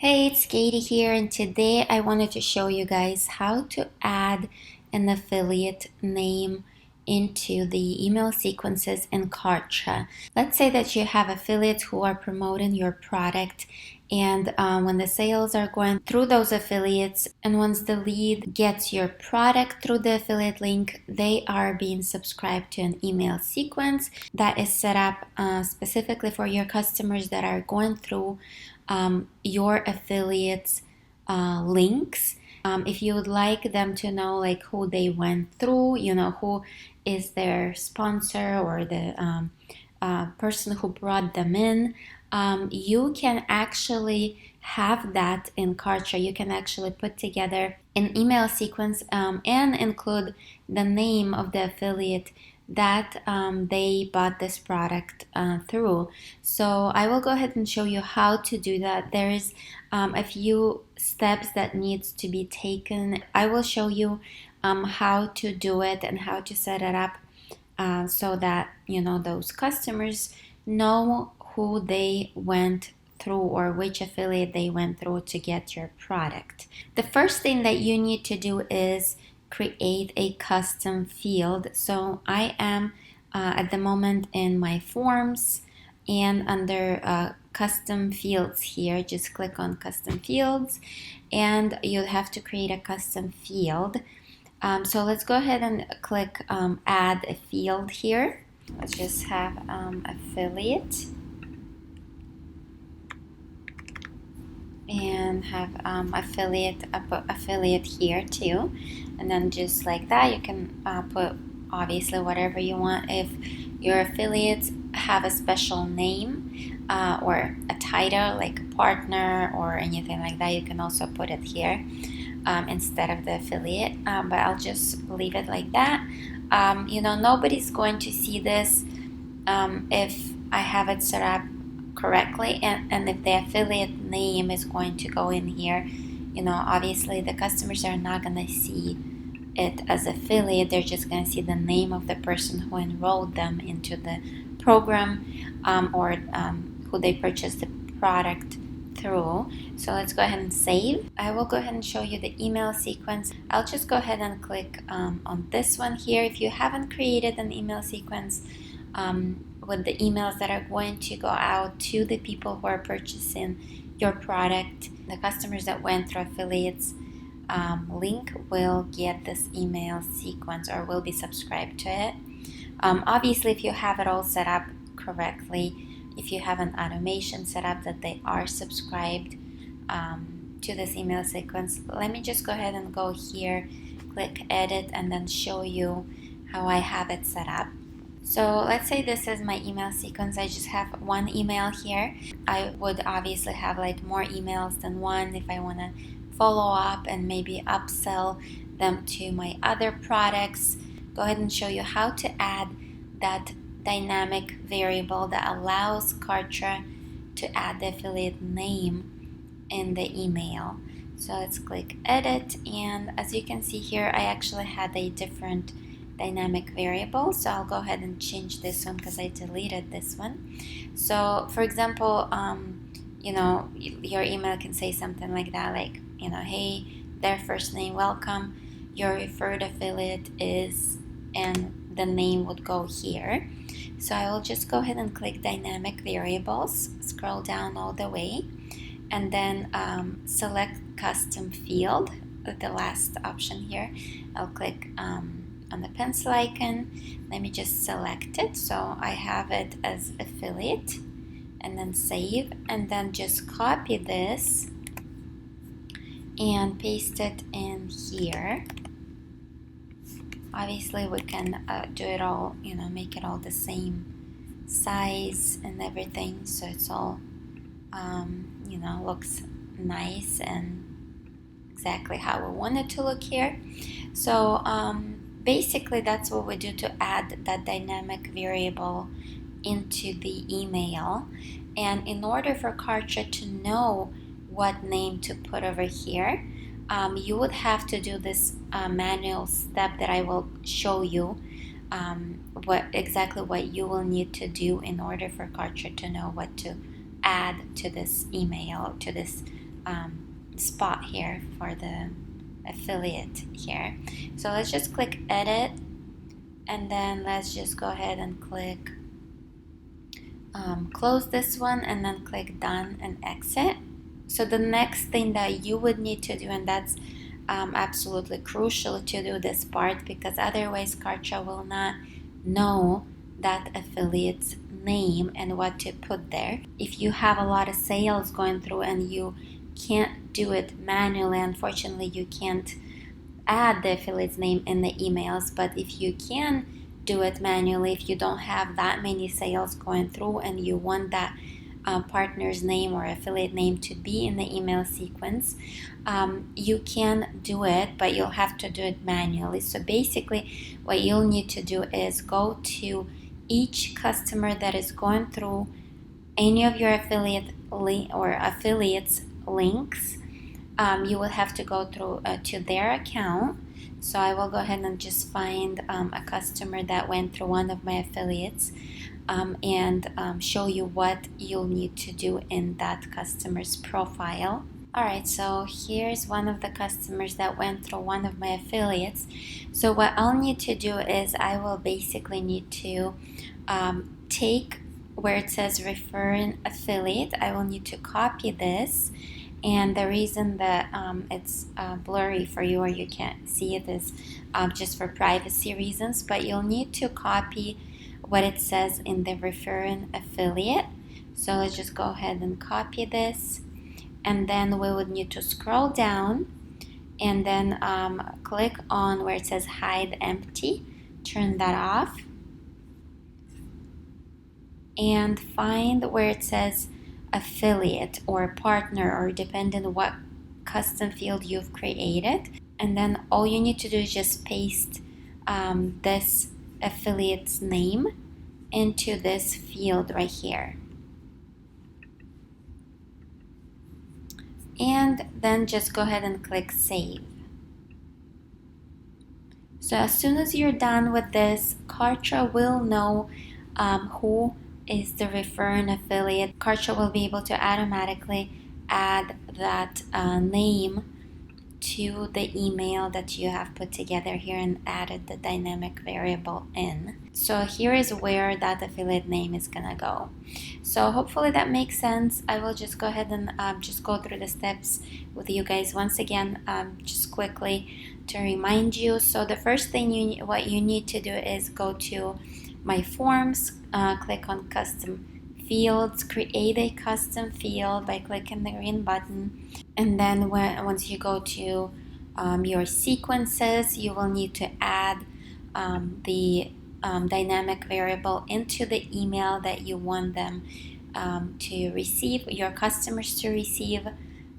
Hey, it's Katie here, and today I wanted to show you guys how to add an affiliate name into the email sequences in Kartra. Let's say that you have affiliates who are promoting your product, and when the sales are going through those affiliates, and once the lead gets your product through the affiliate link, they are being subscribed to an email sequence that is set up specifically for your customers that are going through your affiliates links. If you would like them to know like who they went through, who is their sponsor or the person who brought them in, you can actually have that in Kartra. You can actually put together an email sequence and include the name of the affiliate that they bought this product through. So I will go ahead and show you how to do that. There is a few steps that needs to be taken. I will show you how to do it and how to set it up so that those customers know who they went through or which affiliate they went through to get your product. The first thing that you need to do is create a custom field. So I am at the moment in my forms, and under custom fields here, just click on custom fields and you'll have to create a custom field. So let's go ahead and click add a field here. Let's just have affiliate and have affiliate here too, and then just like that you can put obviously whatever you want. If your affiliates have a special name or a title like partner or anything like that, you can also put it here instead of the affiliate, but I'll just leave it like that. Nobody's going to see this if I have it set up correctly, and if the affiliate name is going to go in here, obviously the customers are not going to see it as affiliate. They're just going to see the name of the person who enrolled them into the program or who they purchased the product through. So let's go ahead and save. I will go ahead and show you the email sequence. I'll just go ahead and click on this one here. If you haven't created an email sequence with the emails that are going to go out to the people who are purchasing your product, the customers that went through affiliates link will get this email sequence or will be subscribed to it. Obviously, if you have it all set up correctly, if you have an automation set up that they are subscribed to this email sequence, let me just go ahead and go here, click edit, and then show you how I have it set up. So let's say this is my email sequence. I just have one email here. I would obviously have like more emails than one if I want to follow up and maybe upsell them to my other products. Go ahead and show you how to add that dynamic variable that allows Kartra to add the affiliate name in the email. So let's click edit, and as you can see here, I actually had a different dynamic variable, so I'll go ahead and change this one because I deleted this one. So for example, your email can say something like that, like, hey, their first name, welcome, your referred affiliate is, and the name would go here. So I will just go ahead and click dynamic variables, scroll down all the way, and then select custom field, the last option here. I'll click on the pencil icon. Let me just select it so I have it as affiliate, and then save, and then just copy this and paste it in here. Obviously we can do it all, make it all the same size and everything, so it's all looks nice and exactly how we want it to look here. So basically that's what we do to add that dynamic variable into the email. And in order for Kartra to know what name to put over here, you would have to do this manual step that I will show you what you will need to do in order for Kartra to know what to add to this email, to this spot here for the affiliate here. So let's just click edit, and then let's just go ahead and click close this one, and then click done and exit. So the next thing that you would need to do, and that's absolutely crucial to do this part, because otherwise Kartra will not know that affiliate's name and what to put there. If you have a lot of sales going through and you can't do it manually, unfortunately you can't add the affiliate's name in the emails. But if you can do it manually, if you don't have that many sales going through and you want that partner's name or affiliate name to be in the email sequence, you can do it, but you'll have to do it manually. So basically what you'll need to do is go to each customer that is going through any of your affiliate or affiliates links. You will have to go through to their account. So I will go ahead and just find a customer that went through one of my affiliates, and show you what you'll need to do in that customer's profile. Alright, so here's one of the customers that went through one of my affiliates. So what I'll need to do is I will basically need to take where it says referring affiliate, I will need to copy this. And the reason that it's blurry for you or you can't see it is just for privacy reasons, but you'll need to copy what it says in the referring affiliate. So let's just go ahead and copy this, and then we would need to scroll down and then click on where it says hide empty, turn that off, and find where it says affiliate or partner, or depending on what custom field you've created. And then all you need to do is just paste this affiliate's name into this field right here. And then just go ahead and click save. So as soon as you're done with this, Kartra will know who is the referring affiliate. Kartra will be able to automatically add that name to the email that you have put together here and added the dynamic variable in. So here is where that affiliate name is gonna go. So hopefully that makes sense. I will just go ahead and just go through the steps with you guys once again, just quickly to remind you. So the first thing what you need to do is go to my forms, click on custom fields, create a custom field by clicking the green button, and then once you go to your sequences, you will need to add the dynamic variable into the email that you want them to receive, your customers to receive,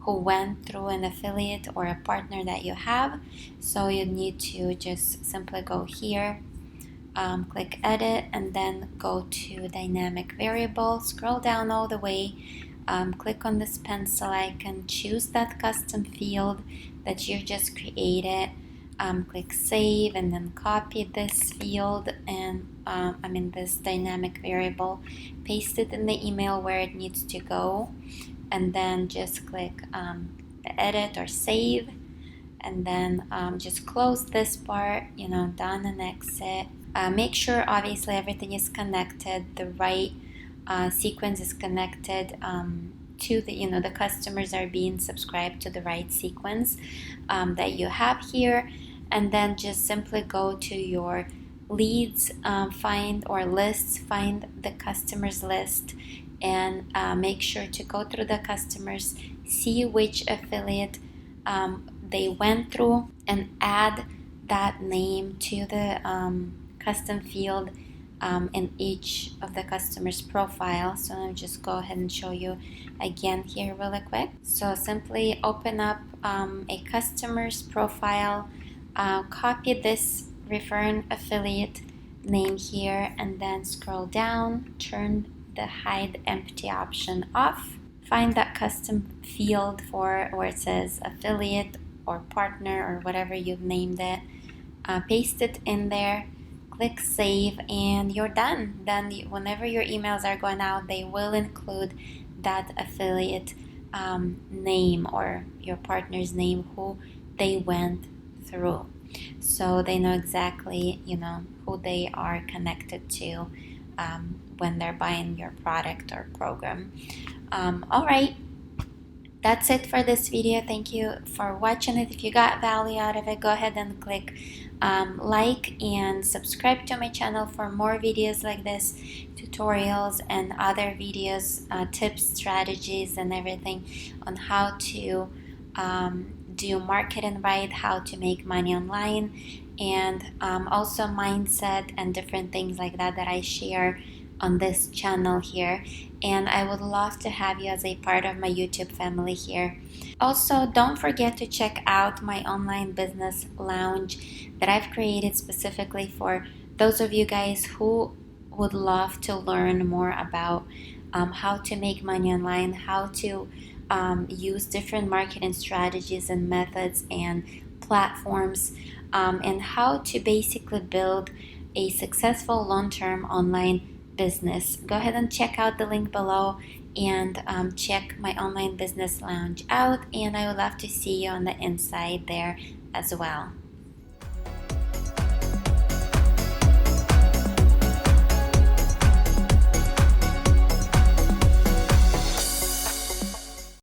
who went through an affiliate or a partner that you have. So you need to just simply go here, click edit, and then go to dynamic variable, scroll down all the way, click on this pencil icon, choose that custom field that you just created, click save, and then copy this field and this dynamic variable, paste it in the email where it needs to go, and then just click edit or save, and then just close this part, done and exit. Make sure obviously everything is connected, the right sequence is connected to the customers are being subscribed to the right sequence that you have here. And then just simply go to your leads, find the customers list, and make sure to go through the customers, see which affiliate they went through, and add that name to the custom field in each of the customer's profile. So I'll just go ahead and show you again here really quick. So simply open up a customer's profile, copy this referring affiliate name here, and then scroll down, turn the hide empty option off, find that custom field for where it says affiliate or partner or whatever you've named it, paste it in there, click save, and you're done. Then whenever your emails are going out, they will include that affiliate name or your partner's name, who they went through, so they know exactly, who they are connected to when they're buying your product or program. All right, that's it for this video. Thank you for watching it. If you got value out of it, go ahead and click like and subscribe to my channel for more videos like this, tutorials and other videos, tips, strategies and everything on how to do marketing right, how to make money online, and also mindset and different things like that I share on this channel here. And I would love to have you as a part of my YouTube family here. Also, don't forget to check out my online business lounge that I've created specifically for those of you guys who would love to learn more about how to make money online, how to use different marketing strategies and methods and platforms, and how to basically build a successful long-term online business. Go ahead and check out the link below and check my online business lounge out, and I would love to see you on the inside there as well.